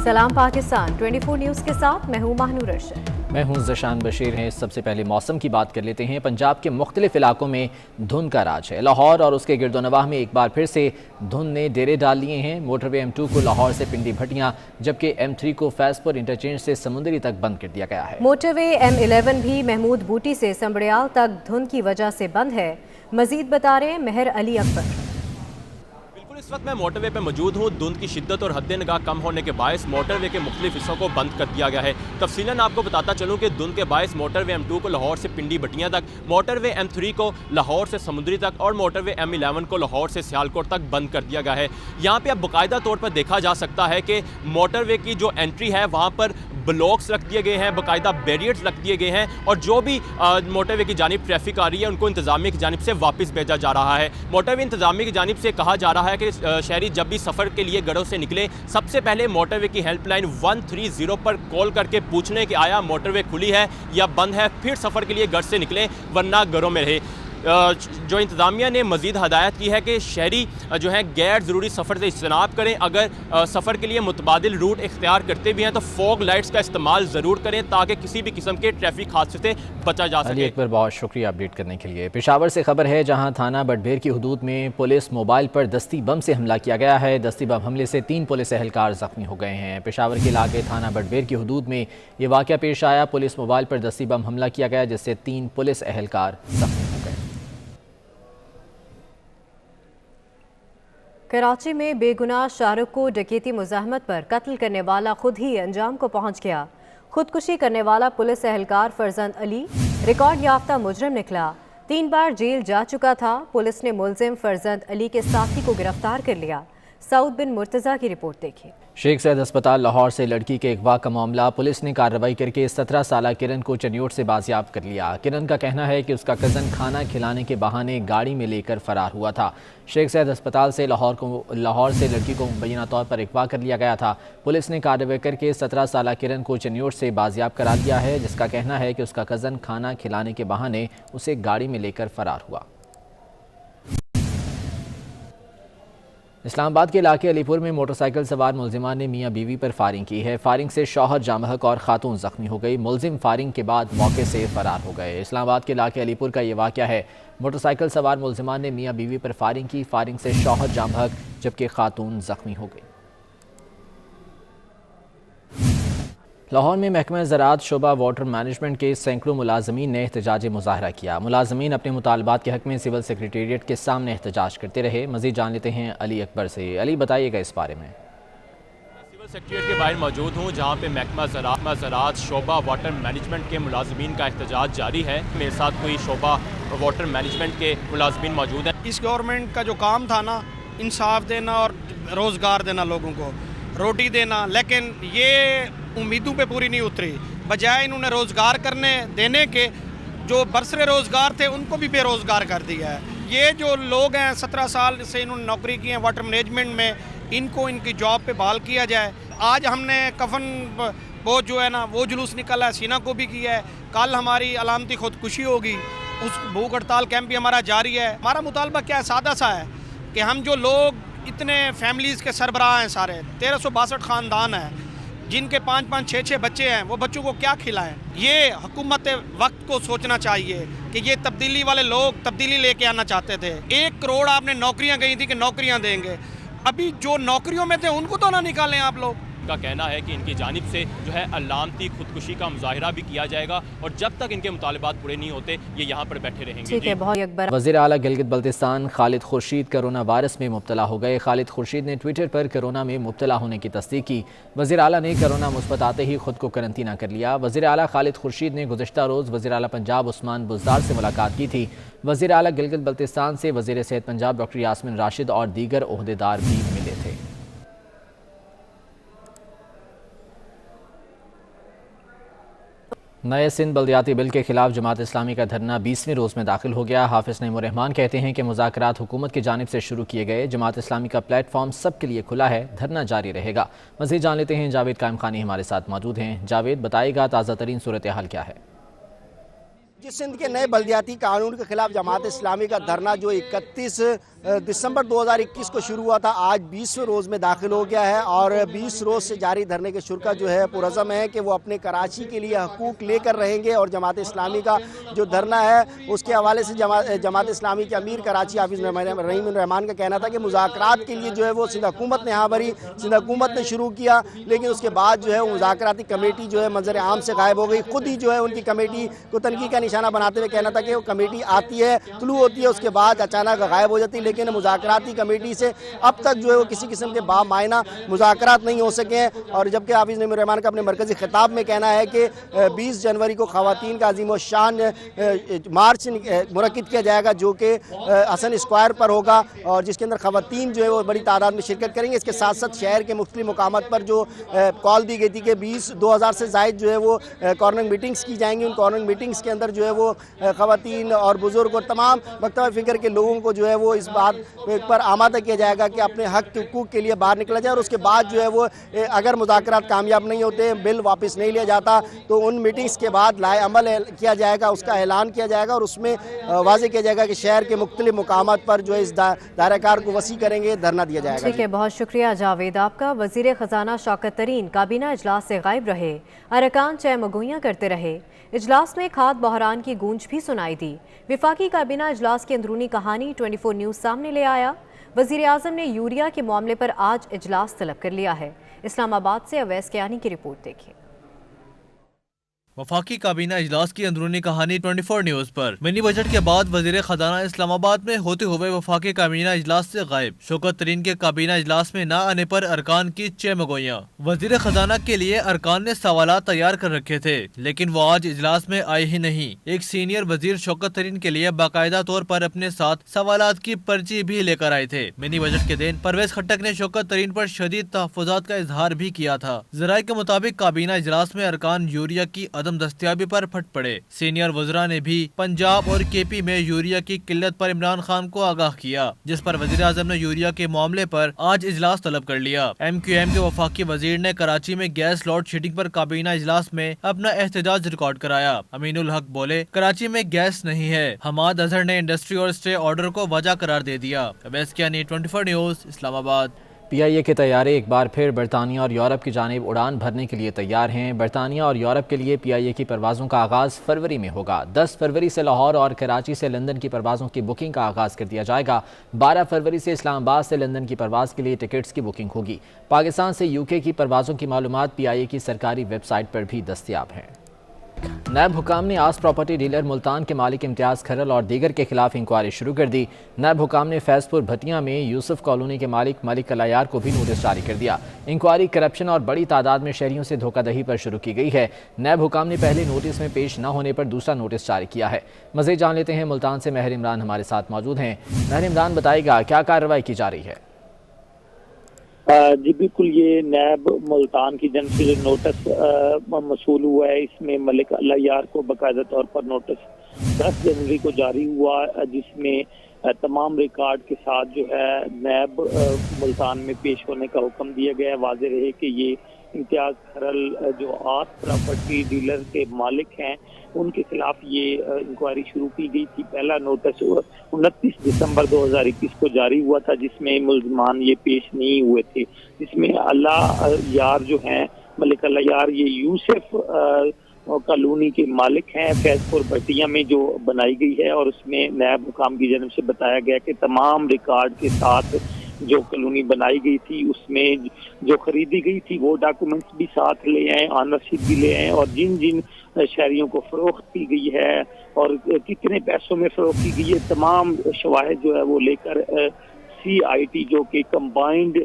सलाम पाकिस्तान 24 न्यूज़ के साथ मैं हूँ महानूर अरशद। मैं हूं ज़शान बशीर हैं। सबसे पहले मौसम की बात कर लेते हैं। पंजाब के मुख्तलिफ इलाकों में धुंध का राज है। लाहौर और उसके गिरदोनवाह में एक बार फिर से धुंध ने डेरे डाल लिए हैं। मोटरवे M2 को लाहौर से पिंडी भटियां जबकि M3 को फैज़पुर इंटरचेंज से समुंदरी तक बंद कर दिया गया है। मोटरवे M11 भी महमूद बूटी से संबड़ियाल तक धुंध की वजह से बंद है। मजीद बता रहे मेहर अली अकबर। इस वक्त मैं मोटरवे पे मौजूद हूँ। धुंध की शिद्दत और हद निगाह कम होने के बायस मोटरवे के मुख्तलिफ हिस्सों को बंद कर दिया गया है। तफसीलन आपको बताता चलूँ कि धुंध के बायस मोटरवे M2 को लाहौर से पिंडी भटियां तक, मोटरवे M3 को लाहौर से समुंदरी तक और मोटरवे M11 को लाहौर से सियालकोट तक बंद कर दिया गया है। यहाँ पे अब बाकायदा तौर पर देखा जा सकता है कि मोटरवे की जो एंट्री है वहाँ पर ब्लॉक्स रख दिए गए हैं, बाकायदा बैरियर्स रख दिए गए हैं और जो भी मोटरवे की जानिब ट्रैफिक आ रही है उनको इंतजामिया की जानिब से वापस भेजा जा रहा है। मोटरवे इंतजामिया की जानिब से कहा जा रहा है कि शहरी जब भी सफ़र के लिए घरों से निकले सबसे पहले मोटरवे की हेल्पलाइन 130 पर कॉल करके पूछने कि आया मोटरवे खुली है या बंद है, फिर सफ़र के लिए घर से निकलें वरना घरों में रहे। जो इंतज़ामिया ने मज़ीद हदायत की है कि शहरी जो है गैर ज़रूरी सफ़र से इज्तनाब करें। अगर सफ़र के लिए मुतबादिल रूट इख्तियार करते भी हैं तो फॉग लाइट्स का इस्तेमाल ज़रूर करें ताकि किसी भी किस्म के ट्रैफिक हादसे से बचा जा सके। एक बार बहुत शुक्रिया अपडेट करने के लिए। पेशावर से खबर है जहां थाना बटबेर की हदूद में पुलिस मोबाइल पर दस्ती बम से हमला किया गया है। दस्ती बम हमले से 3 पुलिस एहलकार ज़ख्मी हो गए हैं। पेशावर के इलाके थाना बटबेर की हदूद में ये वाक़या पेश आया। पुलिस मोबाइल पर दस्ती बम हमला किया गया जिससे 3 पुलिस एहलकार ज़ख्मी हो गए। कराची में बेगुनाह शाहरुख को डकैती मुज़ाहमत पर कत्ल करने वाला खुद ही अंजाम को पहुंच गया। खुदकुशी करने वाला पुलिस एहलकार फरजंद अली रिकॉर्ड याफ्ता मुजरिम निकला। 3 बार जेल जा चुका था। पुलिस ने मुलजिम फरजंद अली के साथी को गिरफ्तार कर लिया। सऊद बिन मुर्तज़ा की रिपोर्ट देखिए। शेख सैयद अस्पताल लाहौर से लड़की के अगवा का मामला। पुलिस ने कार्रवाई करके 17 साला किरण को चनियोट से बाजियाब कर लिया। किरण का कहना है कि उसका कज़न खाना खिलाने के बहाने गाड़ी में लेकर फरार हुआ था। शेख सैयद अस्पताल से लाहौर से लड़की को मुबैना तौर पर अगवा कर लिया गया था। पुलिस ने कार्रवाई करके 17 साला किरण को चनियोट से बाजियाब करा लिया है जिसका कहना है कि उसका कज़न खाना खिलाने के बहाने उसे गाड़ी में लेकर फरार हुआ। इस्लामाबाद के इलाके अलीपुर में मोटरसाइकिल सवार मुलजिमान ने मियाँ बीवी पर फायरिंग की है। फायरिंग से शौहर जामहक और खातून जख्मी हो गई। मुलजिम फायरिंग के बाद मौके से फरार हो गए। इस्लामाबाद के इलाके अलीपुर का ये वाक़या है। मोटरसाइकिल सवार मुलजिमान ने मियाँ बीवी पर फायरिंग की। फायरिंग से शौहर जामहक जबकि खातून जख्मी हो गई। लाहौर में महकमा ज़राअत शोबा वाटर मैनेजमेंट के सैकड़ों मुलाजमीन ने एहतजाजी मुजाहरा किया। मुलाजमीन अपने मुतालबात के हक़ में सिविल सेक्रेटेरिएट के सामने एहतजाज करते रहे। मज़ीद जान लेते हैं अली अकबर से। अली बताइएगा इस बारे में। सिविल सेक्रेटेरिएट के बाहर मौजूद हूँ जहाँ पे महकमा ज़राअत शोबा वाटर मैनेजमेंट के मुलाजमीन का एहतजाज जारी है। मेरे साथ कोई शोबा वाटर मैनेजमेंट के मुलाजमीन मौजूद हैं। इस गवर्नमेंट का जो काम था ना, इंसाफ देना और रोज़गार देना, लोगों को रोटी देना, लेकिन ये उम्मीदों पे पूरी नहीं उतरी। बजाय इन्होंने रोज़गार देने के जो बरसरे रोज़गार थे उनको भी बेरोज़गार कर दिया है। ये जो लोग हैं 17 साल से इन्होंने नौकरी की है वाटर मैनेजमेंट में, इनको इनकी जॉब पे बहाल किया जाए। आज हमने कफन वो जो है ना वो जुलूस निकाला है, सीना को भी किया है। कल हमारी अलामती खुदकुशी होगी। उस भूख हड़ताल कैंप भी हमारा जारी है। हमारा मुतालबा क्या है, सादा सा है कि हम जो लोग इतने फैमिलीज़ के सरबराह हैं, सारे 1362 ख़ानदान हैं जिनके 5-5, 6-6 बच्चे हैं, वो बच्चों को क्या खिलाएं। ये हुकूमत वक्त को सोचना चाहिए कि ये तब्दीली वाले लोग तब्दीली लेके आना चाहते थे। 1 करोड़ आपने नौकरियां गई थी कि नौकरियां देंगे, अभी जो नौकरियों में थे उनको तो ना निकालें आप लोग। का कहना है कि इनकी जानिब से जो है अलामती खुदकुशी का मुजाहिरा भी किया जाएगा और जब तक इनके मुतालबात पूरे नहीं होते ये यहाँ पर बैठे रहेंगे। वज़ीर आला गिलगित बल्तिस्तान खालिद खुर्शीद कोरोना वायरस में मुब्तला हो गए। खालिद खुर्शीद ने ट्विटर पर कोरोना में मुब्तला होने की तस्दीक की। वज़ीर आला ने कोरोना मुस्बत आते ही खुद को करंतना कर लिया। वज़ीर आला खालिद खुर्शीद ने गुज़िश्ता रोज़ वज़ीर आला पंजाब उस्मान बुज़दार से मुलाकात की थी। वज़ीर आला गिलगित बल्तिस्तान से वज़ीर सेहत पंजाब डॉक्टर यास्मीन राशिद और दीगर ओहदेदार भी मिले थे। नए सिंध बल्दियाती बिल के खिलाफ जमात इस्लामी का धरना 20वें रोज़ में दाखिल हो गया। हाफिज़ नईमुर रहमान कहते हैं कि मुज़ाकरात हुकूमत की जानिब से शुरू किए गए। जमात इस्लामी का प्लेटफॉर्म सबके लिए खुला है, धरना जारी रहेगा। मज़ीद जान लेते हैं, जावेद कायम खानी हमारे साथ मौजूद हैं। जावेद बताइएगा ताज़ा तरीन सूरत हाल क्या है। सिंध के नए बल्दियाती कानून के खिलाफ जमात इस्लामी का धरना जो 31 दिसंबर 2021 को शुरू हुआ था, आज 20वें रोज़ में दाखिल हो गया है और 20 रोज़ से जारी धरने के शुरा जो है पुरज़म है कि वो अपने कराची के लिए हकूक़ लेकर रहेंगे। और जमात इस्लामी का जो धरना है उसके हवाले से जमात इस्लामी के अमीर कराची हाफिज़ रहीम रहमान का कहना था कि मुज़ाकरात के लिए जो है वो सिंध हुकूमत ने यहाँ भरी, सिंध हुकूमत ने शुरू किया, लेकिन उसके बाद जो है वो मुज़ाकराती कमेटी जो है मंजर आम से गायब हो गई। खुद ही जो है उनकी कमेटी को तनकीद का निशाना बनाते हुए कहना था कि वो कमेटी आती है, तुलू होती है, उसके बाद अचानक गायब हो जाती है। लेकिन मुज़ाकराती कमेटी से अब तक जो है वो किसी किस्म के बामायना मुज़ाकरात नहीं हो सके हैं। और जबकि हाफिज़ नईम रहमान का अपने मरकज़ी खिताब में कहना है कि 20 जनवरी को ख़वातीन का अज़ीम व शान मार्च मुनक़िद किया जाएगा जो कि हसन स्क्वायर पर होगा और जिसके अंदर ख़वातीन जो है वो बड़ी तादाद में शिरकत करेंगे। इसके साथ साथ शहर के मुख्तलिफ मुकामात पर जो कॉल दी गई थी कि 2000 से ज़ायद जो है वो कॉर्नर मीटिंग्स की जाएंगी। उन कॉर्नर मीटिंग्स के अंदर जो है वो ख़वातीन और बुज़ुर्ग और तमाम मकतब फ़िक्र के लोगों को जो है वो इस बात पर आमादा किया जाएगा कि अपने हक़ हुकूक़ के लिए बाहर निकला जाए। और उसके बाद जो है वो अगर मुज़ाकरात कामयाब नहीं होते, बिल वापस नहीं लिया जाता, तो उन मीटिंग्स के बाद लाए अमल किया जाएगा, उसका ऐलान किया जाएगा और उसमें वाज़ेह किया जाएगा कि शहर के मुख्तलिफ मुकामात पर जो है इस दायराकार को वसी करेंगे, धरना दिया जाएगा। ठीक है, बहुत शुक्रिया जावेद आपका। वज़ीर ख़जाना शौकत तरीन काबीना इजलास से गायब रहे, अरकान चहमगोइयाँ करते रहे। इजलास में खाद बहरान की गूंज भी सुनाई दी। विफाकी काबीना इजलास की अंदरूनी कहानी 24 न्यूज़ सामने ले आया। वज़ीर आज़म ने यूरिया के मामले पर आज इजलास तलब कर लिया है। इस्लामाबाद से अवैस कियानी की रिपोर्ट देखिए। वफाकी काबीना इजलास की अंदरूनी कहानी 24 न्यूज़ पर। मिनी बजट के बाद वजीर खजाना इस्लामाबाद में होते हुए वफाकी काबीना इजलास से गायब। शौकत तरीन के काबीना इजलास में न आने पर अरकान की चहमगोइयाँ। वजीर खजाना के लिए अरकान ने सवालात तैयार कर रखे थे, लेकिन वो आज इजलास में आए ही नहीं। एक सीनियर वजीर शौकत तरीन के लिए बाकायदा तौर पर अपने साथ सवालात की पर्ची भी लेकर आए थे। मिनी बजट के दिन परवेज खट्टक ने शौकत तरीन पर शदीद तहफ़्फ़ुज़ात का इजहार भी किया था। ज़राए के मुताबिक काबीना इजलास में अरकान यूरिया की अदम दस्तियाबी पर फट पड़े। सीनियर वज़रा ने भी पंजाब और केपी में यूरिया की किल्लत पर इमरान खान को आगाह किया, जिस पर वज़ीर आज़म ने यूरिया के मामले पर आज इजलास तलब कर लिया। MQM के वफाकी वजीर ने कराची में गैस लोड शेडिंग पर काबीना इजलास में अपना एहतजाज रिकॉर्ड कराया। अमीनुल हक बोले, कराची में गैस नहीं है। हमाद अजहर ने इंडस्ट्री और स्टे ऑर्डर को वजह करार दे दिया। अवैस कियानी 24 न्यूज़ इस्लामाबाद। PIA के तैयारे एक बार फिर बरतानिया और यूरोप की जानिब उड़ान भरने के लिए तैयार हैं। बरतानिया और यूरोप के लिए PIA की परवाज़ों का आगाज़ फरवरी में होगा। 10 फरवरी से लाहौर और कराची से लंदन की परवाज़ों की बुकिंग का आगाज़ कर दिया जाएगा। 12 फरवरी से इस्लामाबाद से लंदन की परवाज़ के लिए टिकट्स की बुकिंग होगी। पाकिस्तान से UK की परवाज़ों की मालूमात PIA की सरकारी वेबसाइट पर भी दस्तियाब हैं। नायब हुकाम ने आस प्रॉपर्टी डीलर मुल्तान के मालिक इम्तियाज़ खरल और दीगर के खिलाफ इंक्वायरी शुरू कर दी। नायब हुकाम ने फैज़पुर भटिया में यूसुफ कॉलोनी के मालिक मलिक कलायार को भी नोटिस जारी कर दिया। इंक्वायरी करप्शन और बड़ी तादाद में शहरियों से धोखाधड़ी पर शुरू की गई है। नायब हुकाम ने पहले नोटिस में पेश न होने पर दूसरा नोटिस जारी किया है। मज़ीद जान लेते हैं, मुल्तान से महर इमरान हमारे साथ मौजूद हैं। महर इमरान, बताएगा क्या कार्रवाई की जा रही है? जी बिल्कुल, ये नैब मुल्तान की जनब से नोटिस मसूल हुआ है, इसमें मलिक अल्लायार को बाकायदा तौर पर नोटिस 10 जनवरी को जारी हुआ, जिसमें तमाम रिकॉर्ड के साथ जो है नैब मुल्तान में पेश होने का हुक्म दिया गया है। वाज़ेह रहे कि ये इम्तियाज़ खरल जो आस प्रॉपर्टी डीलर के मालिक हैं, उनके खिलाफ ये इंक्वायरी शुरू की गई थी। पहला नोटिस 29 दिसंबर 2021 को जारी हुआ था, जिसमें मुल्ज़मान ये पेश नहीं हुए थे, जिसमें अल्लाह यार जो हैं, मलिक अल्लाह यार, ये यूसुफ कॉलोनी के मालिक हैं फैज़पुर भटिया में जो बनाई गई है, और उसमें नायब हुकाम की जनब से बताया गया कि तमाम रिकॉर्ड के साथ जो कॉलोनी बनाई गई थी, उसमें जो खरीदी गई थी वो डॉक्यूमेंट्स भी साथ ले आए, ऑनरशिप भी ले आए, और जिन जिन शहरियों को फरोख्त की गई है और कितने पैसों में फरोख्त की गई है, तमाम शवाहिद जो है वो लेकर CIT जो कि कंबाइंड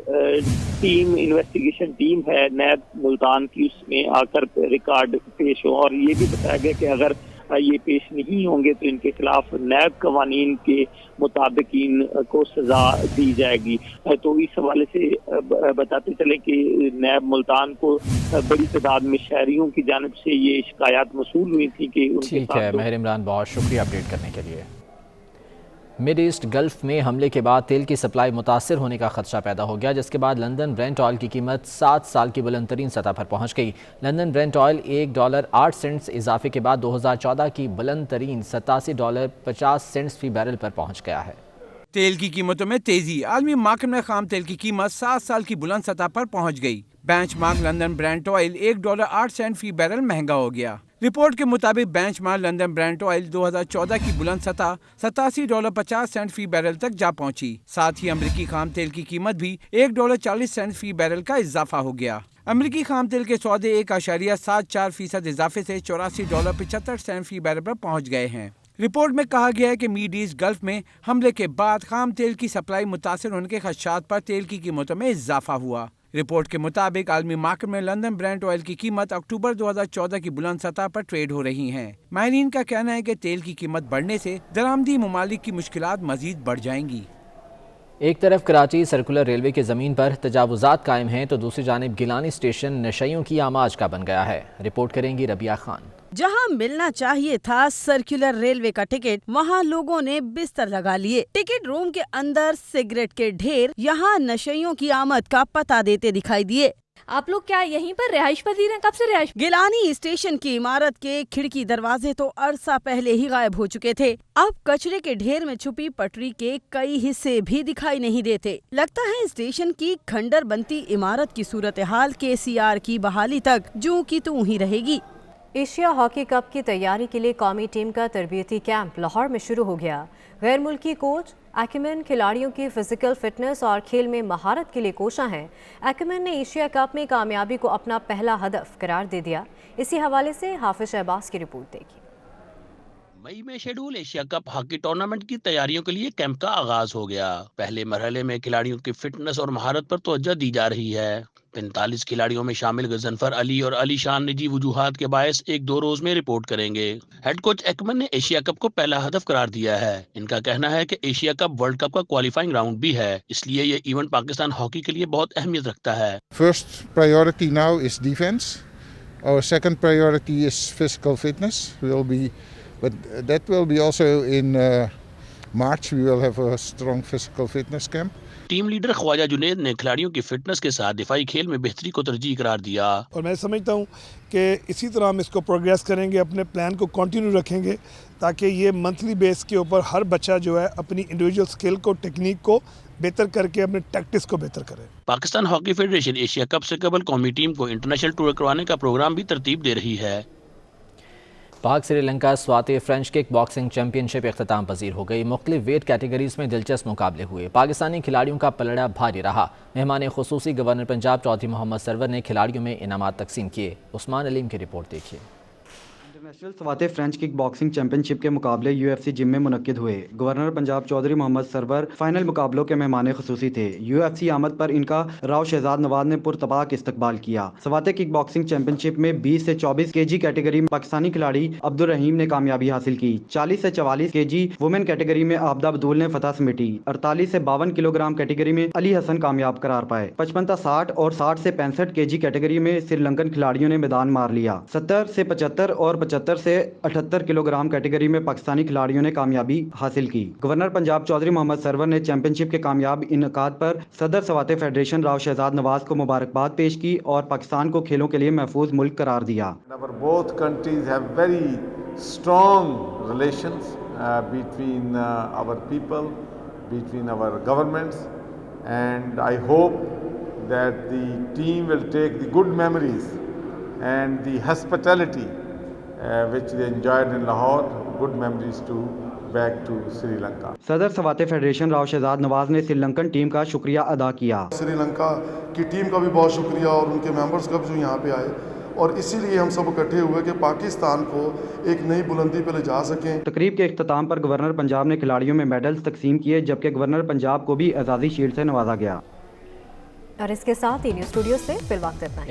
टीम इन्वेस्टिगेशन टीम है नैब मुल्तान की, उसमें आकर रिकॉर्ड पेश हो। और ये भी बताया गया कि अगर ये पेश नहीं होंगे तो इनके खिलाफ नैब कवानीन के मुताबिक इनको सजा दी जाएगी। तो इस हवाले से बताते चले कि नैब मुल्तान को बड़ी तादाद में शहरियों की जानिब से ये शिकायत मसूल हुई थी कि उनके ठीक है महर इमरान, बहुत शुक्रिया अपडेट करने के लिए। मिड ईस्ट गल्फ में हमले के बाद तेल की सप्लाई मुतासर होने का खदशा पैदा हो गया, जिसके बाद लंदन ब्रेंट ऑयल की कीमत 7 साल की बुलंद तरीन सतह पर पहुंच गई। लंदन ब्रेंट ऑयल $1.08 इजाफे के बाद 2014 की बुलंद तरीन $87.50 फी बैरल पर पहुंच गया है। तेल की कीमतों में तेजी। आलमी मार्केट में खाम तेल की कीमत 7 साल की बुलंद सतह पर पहुंच गई। बेंचमार्क लंदन ब्रेंट ऑयल $1.08 फी बैरल महंगा हो गया। रिपोर्ट के मुताबिक बेंचमार्क लंदन ब्रेंट ऑयल 2014 की बुलंद सतह $87.50 फी बैरल तक जा पहुंची। साथ ही अमरीकी खाम तेल की कीमत भी $1.40 फी बैरल का इजाफा हो गया। अमरीकी खाम तेल के सौदे 1.74% इजाफे से $84.75 फी बैरल पर पहुंच गए हैं। रिपोर्ट में कहा गया है कि मिड ईस्ट गल्फ में हमले के बाद खाम तेल की सप्लाई मुतासर होने के खदशात पर तेल की कीमतों में इजाफा हुआ। रिपोर्ट के मुताबिक आलमी मार्केट में लंदन ब्रेंट ऑयल की कीमत अक्टूबर 2014 की बुलंद सतह पर ट्रेड हो रही है। माहिरीन का कहना है कि तेल की कीमत बढ़ने से दरामदी ममालिक की मुश्किलात मजीद बढ़ जाएंगी। एक तरफ कराची सर्कुलर रेलवे की ज़मीन पर तजावुज़ात कायम हैं तो दूसरी जानिब गिलानी स्टेशन नशइयों की आमाज का बन गया है। रिपोर्ट करेंगी रबिया खान। जहां मिलना चाहिए था सर्कुलर रेलवे का टिकट, वहां लोगों ने बिस्तर लगा लिए। टिकट रूम के अंदर सिगरेट के ढेर यहां नशइयों की आमद का पता देते दिखाई दिए। आप लोग क्या यहीं पर रिहाइश पजीर हैं? कब से रिहाइश? गिलानी स्टेशन की इमारत के खिड़की दरवाजे तो अरसा पहले ही गायब हो चुके थे। अब कचरे के ढेर में छुपी पटरी के कई हिस्से भी दिखाई नहीं देते। लगता है स्टेशन की खंडर बनती इमारत की सूरत हाल KCR की बहाली तक जूं की तूं ही रहेगी। एशिया हॉकी कप की तैयारी के लिए कौमी टीम का तरबियती कैंप लाहौर में शुरू हो गया। गैर मुल्की कोच एक्मैन खिलाड़ियों की फिजिकल फिटनेस और खेल में महारत के लिए कोशा हैं। एक्मैन ने एशिया कप में कामयाबी को अपना पहला हदफ करार दे दिया। इसी हवाले से हाफिज शहबाज की रिपोर्ट देखिए। मई में schedule Asia cup hockey tournament की तैयारियों के लिए कैंप का आगाज हो गया। पहले मरहले में खिलाड़ियों की फिटनेस और महारत पर तवज्जो दी जा रही है। 45 खिलाड़ियों में शामिल गजनफर अली और अली शान निजी वजूहात के बायस 1-2 रोज में रिपोर्ट करेंगे। हेड कोच एक्मन ने एशिया कप को पहला हदफ करार दिया है। इनका कहना है कि एशिया कप वर्ल्ड कप का क्वालिफाइंग राउंड भी है, इसलिए ये इवेंट पाकिस्तान हॉकी के लिए बहुत अहमियत रखता है। First priority now is defense. Our second priority is physical fitness. But that will be also in March. We will have a strong physical fitness camp. Team leader Khwaja Junaid ने खिलाड़ियों की फिटनेस के साथ दिफाई खेल में बेहतरी को तरजीह करार दिया। और मैं समझता हूँ कि इसी तरह हम इसको प्रोग्रेस करेंगे, अपने प्लान को कंटिन्यू रखेंगे ताकि ये मंथली बेस के ऊपर हर बच्चा जो है अपनी इंडिविजुअल स्किल को, टेक्निक को बेहतर करके अपने टैक्टिस को बेहतर करे। Pakistan hockey federation Asia cup से कबल कौमी टीम को इंटरनेशनल टूर करवाने का प्रोग्राम भी तरतीब दे रही है। Pak Sri Lanka savate French kick boxing championship इख्तिताम पजीर हो गई। मुख्तलिफ वेट कैटेगरीज में दिलचस्प मुकाबले हुए। पाकिस्तानी खिलाड़ियों का पलड़ा भारी रहा। मेहमान खुसूसी गवर्नर पंजाब चौधरी मोहम्मद सरवर ने खिलाड़ियों में इनामात तकसीम किए। उस्मान अलीम की रिपोर्ट देखिए। International savate French kick boxing championship के मुकाबले UFC जिम में मुनक्किद हुए। गवर्नर पंजाब चौधरी मोहम्मद सरवर फाइनल मुकाबलों के मेहमान खुसूसी थे। UFC आमद पर इनका राव शहजाद नवाज ने पुरतबाक इस्तकबाल किया। स्वाते किक बॉक्सिंग चैंपियनशिप में 20 से 24 kg कैटेगरी में पाकिस्तानी खिलाड़ी अब्दुल रहीम ने कामयाबी हासिल की। 40 से 44 kg वुमेन कैटेगरी में आबदा बदूल ने फतह समेटी। 48 से 52 किलोग्राम कैटेगरी में अली हसन कामयाब करार पाए। 55 से 60 और 60 से 65 kg कैटेगरी में श्रीलंकन खिलाड़ियों ने मैदान मार लिया। 70 से 75 और 75 से 78 किलोग्राम कैटेगरी में पाकिस्तानी खिलाड़ियों ने कामयाबी हासिल की। गवर्नर पंजाब चौधरी मोहम्मद सरवर ने चैंपियनशिप के कामयाब इनकाद पर सदर स्वाते फेडरेशन राव शहजाद नवाज को मुबारकबाद पेश की और पाकिस्तान को खेलों के लिए महफूज मुल्क करार दिया। Both countries have very strong relations between our people, between our governments, and I hope that the team will take the good memories and the hospitality which they enjoyed in Lahore, good memories to back to Sri Lanka. सदर स्वाते federation Rao Shahzad Nawaz ने Sri Lankan team का शुक्रिया अदा किया। श्रीलंका की team का भी बहुत शुक्रिया और उनके मेंबर्स का भी जो यहाँ पे आए, और इसीलिए हम सब इकट्ठे हुए कि पाकिस्तान को एक नई बुलंदी पे ले जा सकें। तकरीब के इख्तिताम पर गवर्नर पंजाब ने खिलाड़ियों में मेडल्स तकसीम किए, जबकि गवर्नर पंजाब को भी एजाजी शील्ड से नवाजा गया। और इसके साथ ही न्यूज़ स्टूडियो से फिल वक्त इतना ही।